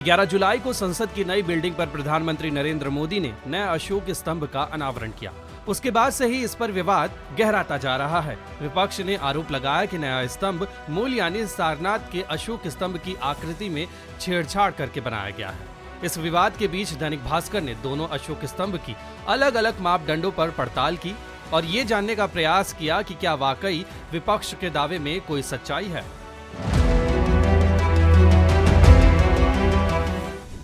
11 जुलाई को संसद की नई बिल्डिंग पर प्रधानमंत्री नरेंद्र मोदी ने नए अशोक स्तंभ का अनावरण किया। उसके बाद से ही इस पर विवाद गहराता जा रहा है। विपक्ष ने आरोप लगाया कि नया स्तंभ मूल यानी सारनाथ के अशोक स्तंभ की आकृति में छेड़छाड़ करके बनाया गया है। इस विवाद के बीच दैनिक भास्कर ने दोनों अशोक स्तंभ की अलग अलग मापदंडों पर पड़ताल की और ये जानने का प्रयास किया कि क्या वाकई विपक्ष के दावे में कोई सच्चाई है।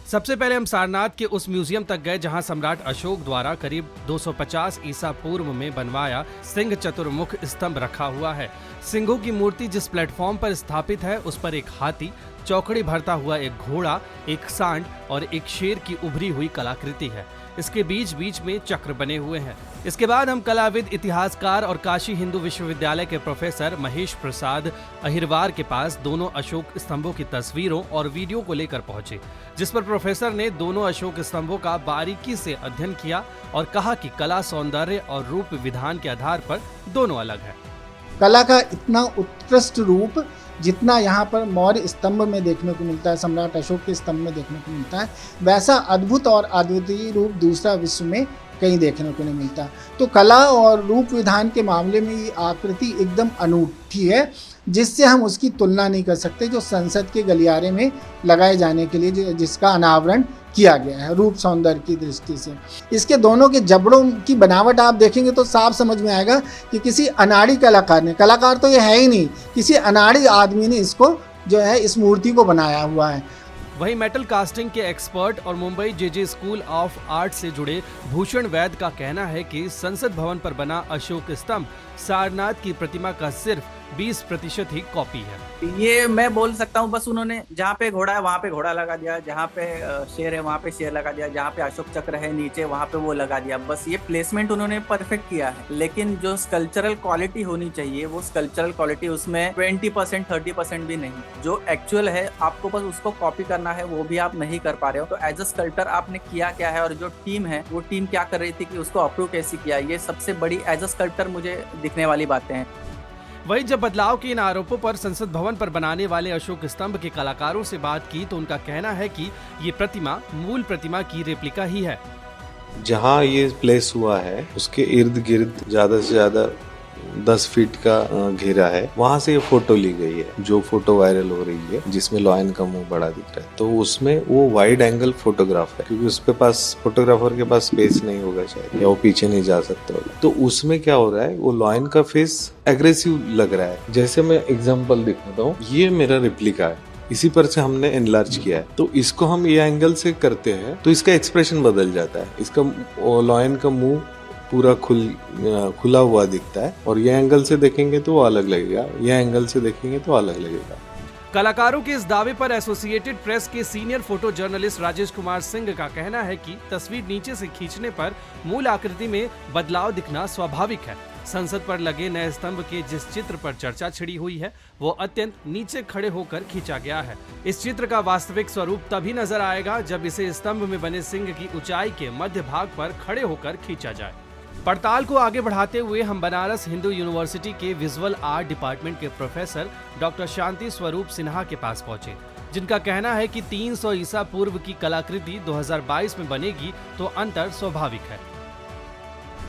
सबसे पहले हम सारनाथ के उस म्यूजियम तक गए जहां सम्राट अशोक द्वारा करीब 250 ईसा पूर्व में बनवाया सिंह चतुर्मुख स्तंभ रखा हुआ है। सिंहों की मूर्ति जिस प्लेटफॉर्म पर स्थापित है उस पर एक हाथी, चौकड़ी भरता हुआ एक घोड़ा, एक सांड और एक शेर की उभरी हुई कलाकृति है। इसके बीच बीच में चक्र बने हुए हैं। इसके बाद हम कलाविद, इतिहासकार और काशी हिंदू विश्वविद्यालय के प्रोफेसर महेश प्रसाद अहिरवार के पास दोनों अशोक स्तंभों की तस्वीरों और वीडियो को लेकर पहुंचे, जिस पर प्रोफेसर ने दोनों अशोक स्तंभों का बारीकी से अध्ययन किया और कहा कि कला, सौंदर्य और रूप विधान के आधार पर दोनों अलग है। कला का इतना उत्कृष्ट रूप जितना यहाँ पर मौर्य स्तंभ में देखने को मिलता है, सम्राट अशोक के स्तंभ में देखने को मिलता है, वैसा अद्भुत और अद्वितीय रूप दूसरा विश्व में कहीं देखने को नहीं मिलता। तो कला और रूप विधान के मामले में ये आकृति एकदम अनूठी है, जिससे हम उसकी तुलना नहीं कर सकते जो संसद के गलियारे में लगाए जाने के लिए जिसका अनावरण किया गया है रूप सौंदर्य की दृष्टि से। इसके दोनों के जबड़ों की बनावट आप देखेंगे तो साफ समझ में आएगा कि किसी अनाड़ी कलाकार ने, कलाकार तो ये है ही नहीं, किसी अनाड़ी आदमी ने इसको जो है इस मूर्ति को बनाया हुआ है। वहीं मेटल कास्टिंग के एक्सपर्ट और Mumbai JJ school of art से जुड़े भूषण वैद का कहना है कि संसद भवन पर बना अशोक स्तंभ सारनाथ की प्रतिमा का सिर्फ 20% ही कॉपी है। ये मैं बोल सकता हूँ, बस उन्होंने जहाँ पे घोड़ा है वहाँ पे घोड़ा लगा दिया, जहाँ पे शेर है वहाँ पे शेर लगा दिया, जहाँ पे अशोक चक्र है नीचे वहाँ पे वो लगा दिया। बस ये प्लेसमेंट उन्होंने परफेक्ट किया है, लेकिन जो स्कल्पचरल क्वालिटी होनी चाहिए वो स्कल्पचरल क्वालिटी उसमें 20% 30% भी नहीं। जो एक्चुअल है आपको बस उसको कॉपी करना है, वो भी आप नहीं कर पा रहे हो। तो एज अ स्कल्पटर आपने किया क्या है और जो टीम है वो टीम क्या कर रही थी कि उसको अप्रूव कैसे किया, ये सबसे बड़ी एज अ स्कल्पटर मुझे दिखने वाली बातें हैं। वहीं जब बदलाव के इन आरोपों पर संसद भवन पर बनाने वाले अशोक स्तंभ के कलाकारों से बात की तो उनका कहना है कि ये प्रतिमा मूल प्रतिमा की रेप्लिका ही है। जहाँ ये प्लेस हुआ है उसके इर्द गिर्द ज्यादा से ज्यादा 10 फीट का घेरा है, वहां से ये फोटो ली गई है। जो फोटो वायरल हो रही है जिसमें लॉयन का मुंह बड़ा दिख रहा है, तो उसमें वो वाइड एंगल फोटोग्राफ है, क्योंकि उसके पास फोटोग्राफर के पास स्पेस नहीं होगा शायद, या वो पीछे नहीं जा सकता होगा। तो उसमें क्या हो रहा है, वो लॉयन का फेस एग्रेसिव लग रहा है। जैसे मैं एग्जाम्पल दिखाता हूँ, ये मेरा रिप्लिका है, इसी पर से हमने एनलार्ज किया है। तो इसको हम ये एंगल से करते हैं तो इसका एक्सप्रेशन बदल जाता है। इसका लॉयन का मुंह पूरा खुला हुआ दिखता है, और ये एंगल से देखेंगे तो वो अलग लगेगा, ये एंगल से देखेंगे तो अलग लगेगा। कलाकारों के इस दावे पर एसोसिएटेड प्रेस के senior photo journalist Rajesh Kumar Singh का कहना है कि तस्वीर नीचे से खींचने पर मूल आकृति में बदलाव दिखना स्वाभाविक है। संसद पर लगे नए स्तंभ के जिस चित्र पर चर्चा छिड़ी हुई है वो अत्यंत नीचे खड़े होकर खींचा गया है। इस चित्र का वास्तविक स्वरूप तभी नजर आएगा जब इसे स्तंभ में बने सिंह की ऊंचाई के मध्य भाग पर खड़े होकर खींचा जाए। पड़ताल को आगे बढ़ाते हुए हम बनारस हिंदू यूनिवर्सिटी के विजुअल आर्ट डिपार्टमेंट के प्रोफेसर डॉक्टर शांति स्वरूप सिन्हा के पास पहुंचे, जिनका कहना है कि 300 ईसा पूर्व की कलाकृति 2022 में बनेगी तो अंतर स्वाभाविक है।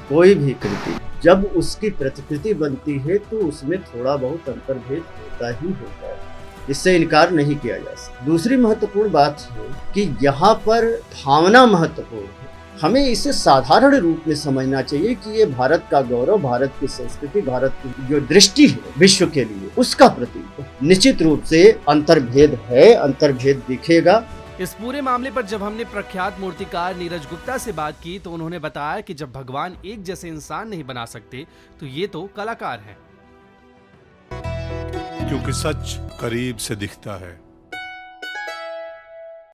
कोई भी कृति जब उसकी प्रतिकृति बनती है तो उसमें थोड़ा बहुत अंतर्भेद होता ही होता है, इससे इनकार नहीं किया जा सकता। दूसरी महत्वपूर्ण बात है कि यहाँ पर भावना महत्वपूर्ण है। हमें इसे साधारण रूप में समझना चाहिए कि ये भारत का गौरव, भारत की संस्कृति, भारत की जो दृष्टि है विश्व के लिए, उसका प्रतीक है। निश्चित रूप से अंतर्भेद है, अंतर्भेद दिखेगा। इस पूरे मामले पर जब हमने प्रख्यात मूर्तिकार नीरज गुप्ता से बात की तो उन्होंने बताया कि जब भगवान एक जैसे इंसान नहीं बना सकते तो ये तो कलाकार हैं। क्योंकि सच करीब से दिखता है